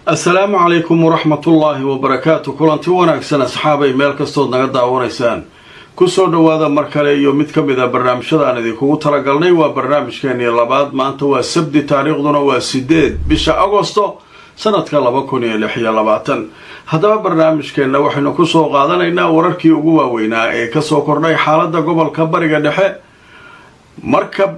السلام عليكم ورحمة الله وبركاته. كلانتي wanaagsan asxaabay meel kastood naga daawanaysaan ku soo dhawaada mar kale iyo mid kamid ah barnaamijyada idinku talagalnay waa barnaamijkeeni labaad maanta waa sabti taariikhduna waa 8 bisha Agoosto sanadka 2026 hadaba barnaamijkeena waxaynu ku soo qaadanaynaa wararkii ugu waaweynaa ee ka soo kordhay xaaladda gobolka bariga dhexe markab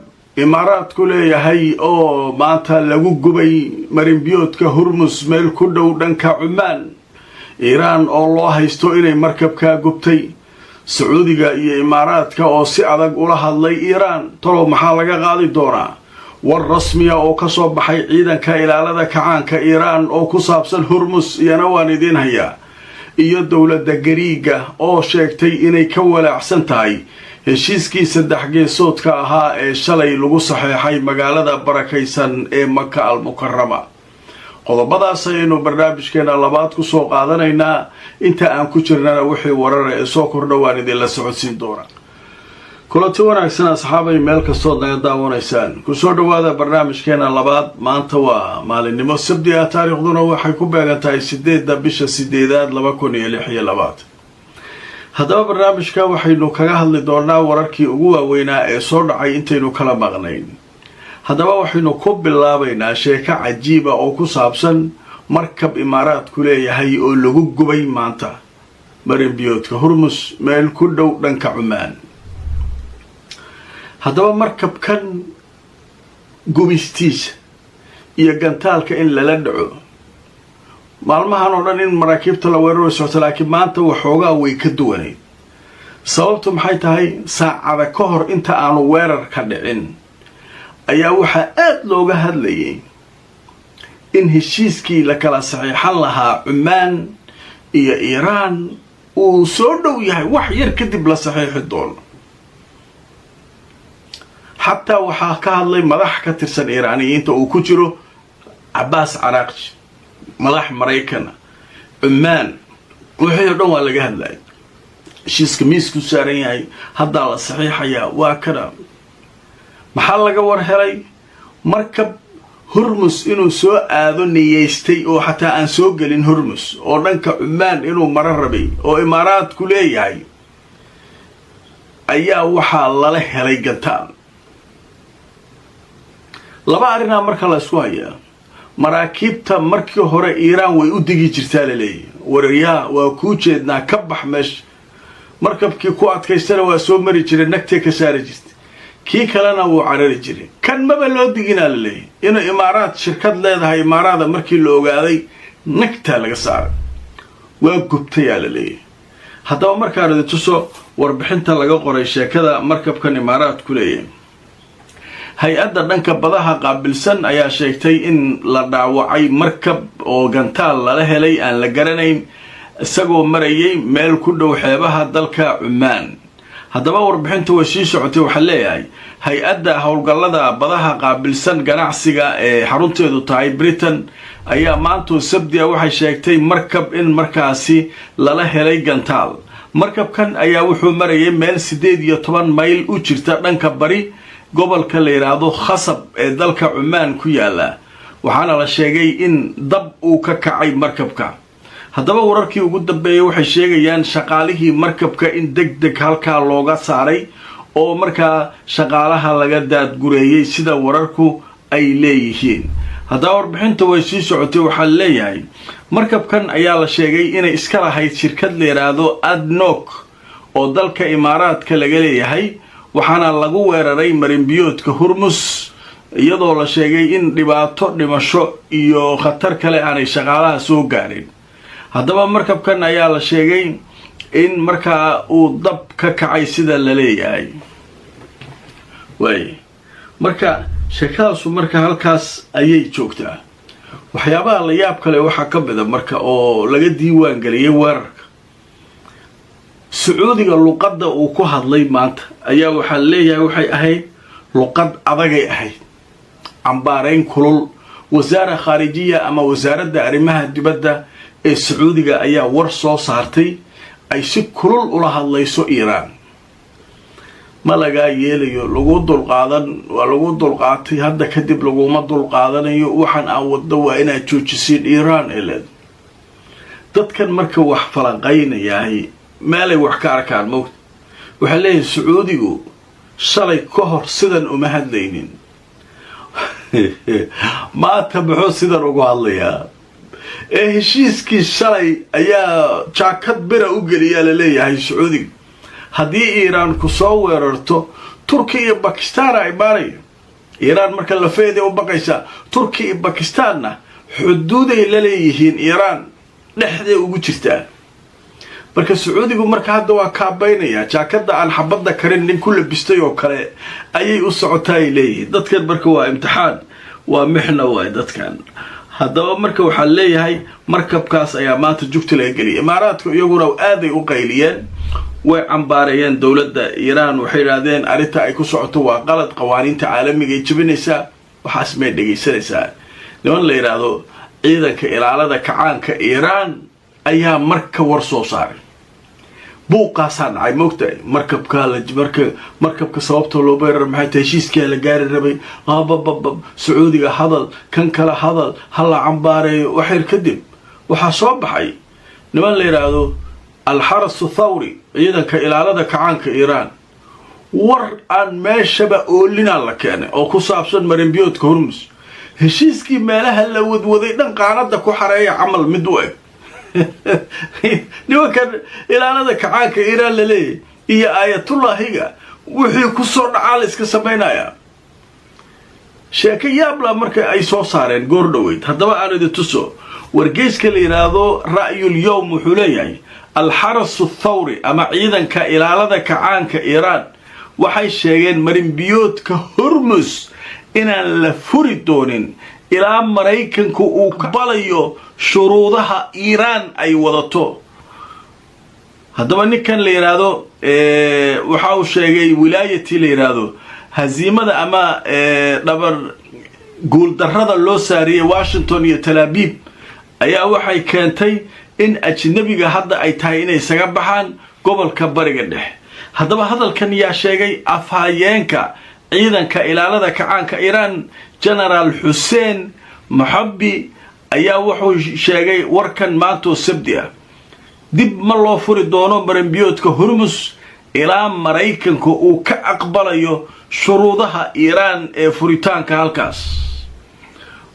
imaaraadku leeyahay oo maanta lagu gubay marinbiyoodka Hormuz meel ku dhow dhanka Cumaan Iiraan oo loo haysto inay markabka gubtay Sacuudiga iyo Imaaraadka oo si adag ula hadlay Iiraan tolo maxaa laga qaadi doonaa war rasmi ah oo ka soo baxay ciidanka ilaalada kacaanka Iiraan oo ku saabsan Hormuz iyana waan idin hayaa iyo dawladda Gariiga oo sheegtay inay ka walaacsan tahay heshiiskii saddex geesoodka ahaa ee shalay lagu saxeexay magaalada barakaysan ee Makka al-Mukarrama qodobadaas ayaynu barnaamijkeena labaad ku soo qaadanaynaa inta aan ku jirnana wixii warar ee soo kordhawaan idin la socodsiin doona kulanti wanaagsan asxaabay meel kastoo naga daawanaysaan ku soo dhawaada barnaamijkeena labaad maanta waa maalinimo sabti ah taariikhduna waxay ku beegan tahay 8 bisha 8 2026 haddaba barnaamijka waxaynu kaga hadli doonaa wararkii ugu waaweynaa ee soo dhacay intaynu kala maqnayn haddaba waxaynu ku bilaabaynaa sheeko cajiiba oo ku saabsan markab imaaraadku leeyahay oo lagu gubay maanta marinbiyoodka Hormuz meel ku dhow dhanka Cumaan haddaba markabkan gubistiisa iyo gantaalka in lala dhaco maalmahan oo dhan in maraakiibta la weeraro socota laakiin maanta waxoogaa way ka duwanayd sababtu maxay tahay saacada ka hor inta aanu weerar ka dhicin ayaa waxaa aad looga hadlayay in heshiiskii la kala saxiixan lahaa Cumaan iyo Iiraan uu soo dhow yahay wax yar kadib la saxiixi doono xataa waxaa ka hadlay madax ka tirsan Iiraaniyiinta uu ku jiro Abbas Araghchi madax Mareykan Cumaan wixii dhan waa laga hadlay heshiiska miisku saaran yahay hadda la saxiixayaa waa kana maxaa laga war helay markab Hormuz inuu soo aado niyeystay oo xataa aan soo galin Hormuz oo dhanka Cumaan inuu mara rabay oo Imaaraadku leeyahay ayaa waxaa lala helay gantaal laba arrin marka la isku hayaa maraakiibta markii hore Iiraan way u digi jirtaa leeyahay warariyaa waa ku jeednaa ka bax meesha markabkii ku adkaystana waa soo mari jiray nagtay ka saari jirtay kii kalena wuu carari jiray kan maba loo diginaa leeyahay inuu Imaaraad shirkad leedahay Imaaraada markii la ogaaday nagta laga saaray waa gubtay leeyahay haddaba markaan tuso warbixinta laga qoray sheekada markabkan Imaaraadku leeyahay hay-adda dhanka badaha qaabilsan ayaa sheegtay in la dhaawacay markab oo gantaal lala helay aan la garanayn isagoo marayay meel ku dhow xeebaha dalka Cumaan haddaba warbixintu way sii socotay waxa leeyahay hay-adda howlgallada badaha qaabilsan ganacsiga ee xarunteedu tahay Britain ayaa maanta sabti waxay sheegtay markab in markaasi lala helay gantaal markabkan ayaa wuxuu marayay meel 18 mayl u jirta dhanka bari gobolka la yiraahdo Khasab ee dalka Cumaan ku yaala waxaana la sheegay in dab uu ka kacay markabka haddaba wararkii ugu dambeeyay waxay sheegayaan shaqaalihii markabka in degdeg halka looga saaray oo markaa shaqaalaha laga daadgureeyay sida wararku ay leeyihiin haddaba warbixinta way sii socotay waxa leeyahay markabkan ayaa la sheegay inay iska lahayd shirkad la yiraahdo ADNOC oo dalka Imaaraadka laga leeyahay waxaana lagu weeraray marinbiyoodka Hormuz iyadoo la sheegay in dhibaato dhimasho iyo khatar kale aanay shaqaalaha soo gaarin haddaba markabkan ayaa la sheegay in markaa uu dab ka kacay sida la leeyahay way marka sheekadaasu marka halkaas ayay joogtaa waxyaabaha la yaab kale waxa ka mid ah marka oo laga diiwaan galiyay weerarka Sacuudiga luqadda uu ku hadlay maanta ayaa waxa leeyahay waxay ahayd luqad adagay ahayd ambaarayn kulul wasaaradda khaarijiya ama wasaaradda arrimaha dibadda ee Sacuudiga ayaa war soo saartay ay si kulul ula hadlayso Iiraan ma lagaa yeelayo lagu dulqaadan waa lagu dulqaatay hadda kadib laguma dulqaadanayo waxaan aan waddo waa inaad joojisiin iiraan eleed dadkan marka wax falanqaynayahay meelay wax ka arkaan moogta waxay leeyihin sacuudigu shalay ka hor sidan uma hadlaynin maanta muxuu sidan ugu hadlayaa heshiiskii shalay ayaa jaakad bira u geliyaa la leeyahay sacuudiga haddii iiraan ku soo weerarto turkiya iyo bakistaana imaanayo iiraan marka lafeeday u baqaysaa turkiya iyo bakistaanna xuduuday la leeyihiin iiraan dhexday ugu jirtaa marka sacuudigu marka hadda waa kaabaynayaa jaakada aan xabadda karin nin ku labistay oo kale ayay u socotaa ay leeyihiin dadkan marka waa imtixaan waa mixna waay dadkan haddaba marka waxaa leeyahay markabkaas ayaa maanta jugta laga geliyay imaaraadku iyaguna aaday u qayliyeen way cambaarayeen dowladda iiraan waxay yidhaahdeen arrinta ay ku socoto waa qalad qawaaniinta caalamiga ay jebinaysaa waxaas may dhegaysanaysaa niman la yidhaahdo ciidanka ilaalada kacaanka iiraan ayaa marka war soo saaray buuqaasaa dhacay moogtahay markabka sababta loo beerar maxay tahay heshiiskaa la gaari rabay bababab sacuudiga hadal kan kale hadal hala cambaareeyo waxyar kadib waxaa soo baxay niman la yidhaahdo alxarasu thawri ciidanka ilaalada kacaanka iiraan war aan meeshaba oolinaa la keenay oo ku saabsan marinbiyoodka hormus heshiiskii meelaha la wadwaday dhan qaanada ku xareeya camal mid u eg nimankan ilaalada kacaanka iiraan la leeyahy iyo aayatullaahiga wixii ku soo dhacaa la iska samaynayaa sheeko yaabla marka ay soo saareen goor dhoweyd haddaba aan idin tuso wargeyska la yidhaahdo ra'yul yowm wuxuu leeyahay alxarasu thawri ama ciidanka ilaalada kacaanka iiraan waxay sheegeen marinbiyoodka hormus inaan la furi doonin ilaa maraykanku uu ka balayo shuruudaha iiraan ay wadato haddaba ninkan la yidhaahdo waxa uu sheegay wilaayatii la yidhaahdo haziimada ama dhabar guuldarrada loo saariyey washington iyo talaabiib ayaa waxay keentay in ajnabiga hadda ay tahay inay isaga baxaan gobolka bariga dhexe haddaba hadalkan yaa sheegay afhayeenka ciidanka ilaalada kacaanka iiraan genaraal xuseen maxabi ayaa wuxuu sheegay warkan maantoo sabdi ah dib ma loo furi doono marinbiyoodka hormus ilaa maraykanku uu ka aqbalayo shuruudaha iiraan ee furitaanka halkaas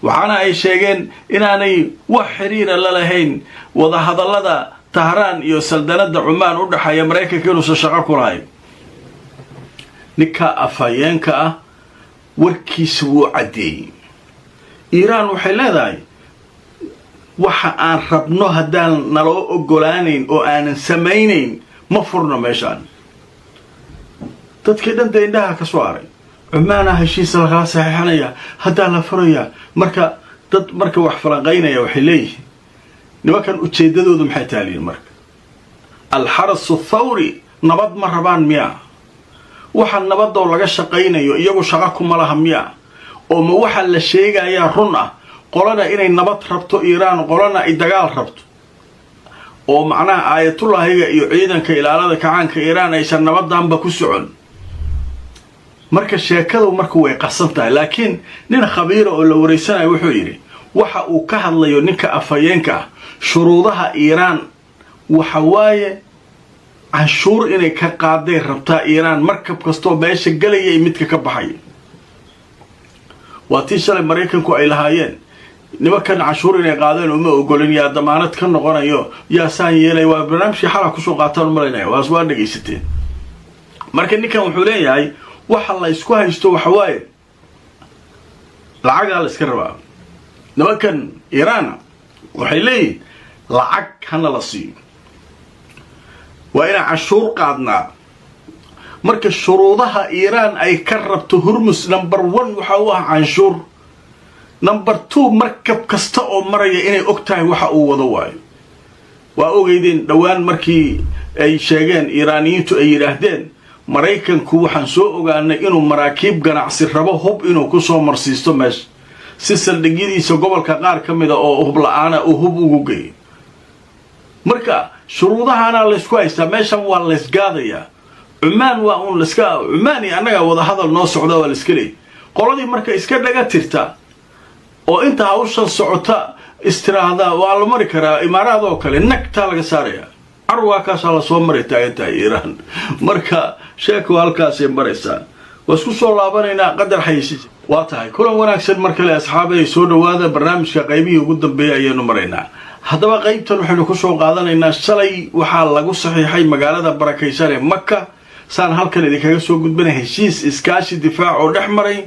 waxaana ay sheegeen inaanay wax xiriira la lahayn wadahadallada tahraan iyo saldanada cumaan u dhaxeeya maraykanka inuusan shaqo ku lahayn ninka afhayeenka ah warkiisa wuu caddeeyey iiraan waxay leedahay waxa aan rabno haddaan naloo ogolaanayn oo aanan samaynayn ma furno meeshaan dadkii dhan dee indhaha ka soo haray cumaana heshiisa lakala saxiixanaya haddaa la furayaa marka wax falanqaynaya waxay leeyihiin nimankan ujeeddadoodu maxay taaliyin marka alxarasu thawri nabad ma rabaan miya waxa nabadoo laga shaqaynayo iyagu shaqo kuma laha miya oo ma waxa la sheegayaa run ah qolana inay nabad rabto iiraan qolana ay dagaal rabto oo macnaha aayatullaahiga iyo ciidanka ilaalada kacaanka iiraan aysan nabadanba ku socon marka sheekadu marka way qarsan tahay laakiin nin khabiira oo la wareysanayo wuxuu yidhi waxa uu ka hadlayo ninka afhayeenka ah shuruudaha iiraan waxa waaye canshuur inay ka qaaday rabtaa iiraan markab kastoo meesha gelaya iyo midka ka baxaya waa tii shalay maraykanku ay lahaayeen nimankan canshuur inay qaadeen uma ogolin yaa damaanad ka noqonayo yaa saan yeelay waa barnaamijkii xala kusoo qaataan umalaynaya waa dhegaysateen marka ninkan wuxuu leeyahay waxa la isku haysto waxa waaye lacagaa la iska rabaa nimankan iiraana waxay leeyihin lacag hana la siiyo waa inaan canshuur qaadnaa marka shuruudaha iiraan ay ka rabto hormus number 1 waxa uu ah canshuur number 2 markab kasta oo maraya inay og tahay waxa uu wado waayo waa ogeydeen dhowaan markii ay sheegeen iiraaniyiintu ay yidhaahdeen maraykanku waxaan soo ogaanay inuu maraakiib ganacsi rabo hub inuu ku soo marsiisto meesha si saldhigyadiisa gobolka qaar ka mida oo hub la-aana uu hub ugu geeyo marka shuruudahana laysku haystaa meeshan waa laysgaadayaa عمان وأون لسكا عماني أنا وضع هذا النص عدا والسكلي قولي مركا إسكا لقى ترتا وإنت هاوشان صعوتا استراحة وعلى مركا إمارات وكالي إنك تالك ساريا أرواكاس على صومري تايتا إيران مركا شاكو هالكاسي مريسان واسكو صولابانينا قدر حيسي واتاي كلهم وناكسن مركا لأصحابي يسودوا هذا برنامج كقيبي وقدم بيه أيانو مرينا haddaba qaybtan waxaynu ku soo qaadanaynaa shalay waxaa lagu saxiixay magaalada barakaysan ee Makka saan halkan idinkaga soo gudbinay heshiis iskaashi difaac oo dhex maray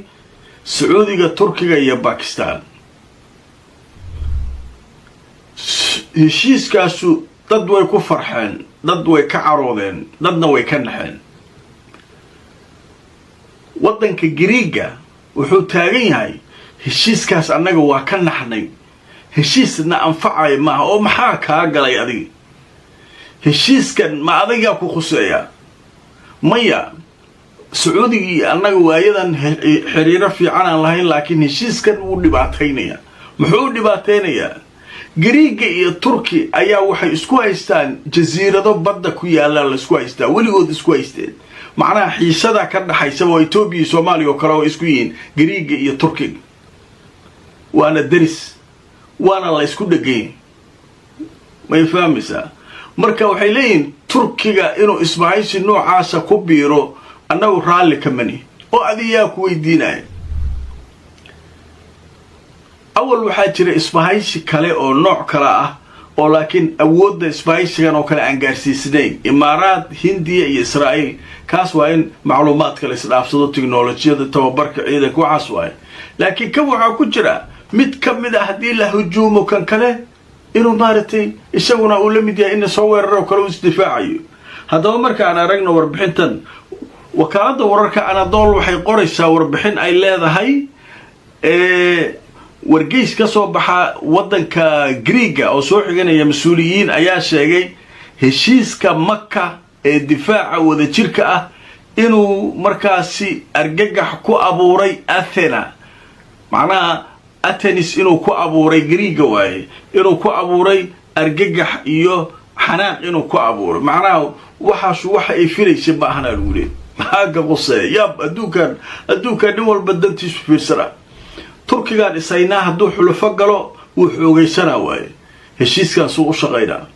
Sacuudiga Turkiga iyo Pakistan heshiiskaasu dad way ku farxeen dad way ka caroodeen dadna way ka naxeen wadanka Giriiga wuxuu taagan yahay heshiiskaas annaga waa ka naxnay heshiisna anfacay ma oo maxaa ka galay adiga heshiiskan ma adiga ku khuseeya maya Sacuudiga annaga waayadan xiriir fiican aan lahayn laakiin heshiiskan uu dhibaateynaya muxuu dhibaateynaya Giriiga iyo Turki ayaa waxay isku haystaan jasiirado badda ku yaala la isku haystaa waligood isku haysteen macnaha xiisada ka dhaxaysa oo Itoobiya iyo Soomaaliya oo kale oo isku yihiin Giriiga iyo Turki waana daris وانا لا isku dhageen ma fahmaysaa marka waxay leeyihiin Turkiga inuu isbahaysi noocaasa ku biiro annagu raali kamani oo adiyaa ku weydiinay awal waxaa jira isbahaysi kale oo nooc kala ah oo laakiin awoodda isbahaysigan oo kale aan gaarsiisnayn Imaaraat Hindiya iyo Israa'iil kaas waa in macluumaadka la isdhaafsado tiknoolajiyada tababarka ciidanka waxaas waay laakiin kan waxa ku jira mid kamid ah hadii la hujuumo kan kale inuu maaratay isaguna uu la mid yahay in soo weeraro kale uu isdifaacayo haddaba marka aan aragno warbixintan wakaalada wararka Anadolu waxay qoraysaa warbixin ay leedahay wargeys ka soo baxa wadanka Giriiga oo soo xiganaya mas'uuliyiin ayaa sheegay heshiiska Makka ee difaaca wada jirka ah inuu markaasi argagax ku abuuray Athena macnaha Atenis inuu ku abuuray Giriiga waaye inuu ku abuuray argagax iyo xanaaq inuu ku abuuray macnaha waxaas waxa ay filaysa ma ahna luule maaga qosay yab aduukan nin walba dantiisu fiirsana Turkiga isayna haduu xulufo galo wuu xoogeysana waaye heshiiskan soo u shaqeynaa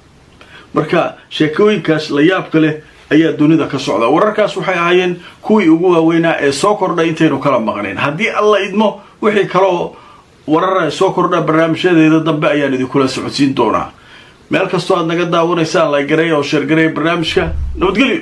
marka sheekooyinkaas la yaab kale ayaa dunida ka socda wararkaas waxay ahaayeen kuwii ugu waaweynaa ee soo kordhay intaynu kala maqneen hadii alla idmo wixii kale warar soo kordha barnaamijyadeeda dambe ayaan idin kula socodsiin doonaa meel kastoo aad naga daawanaysaan like gareey oo share gareey barnaamijka nabadgelyo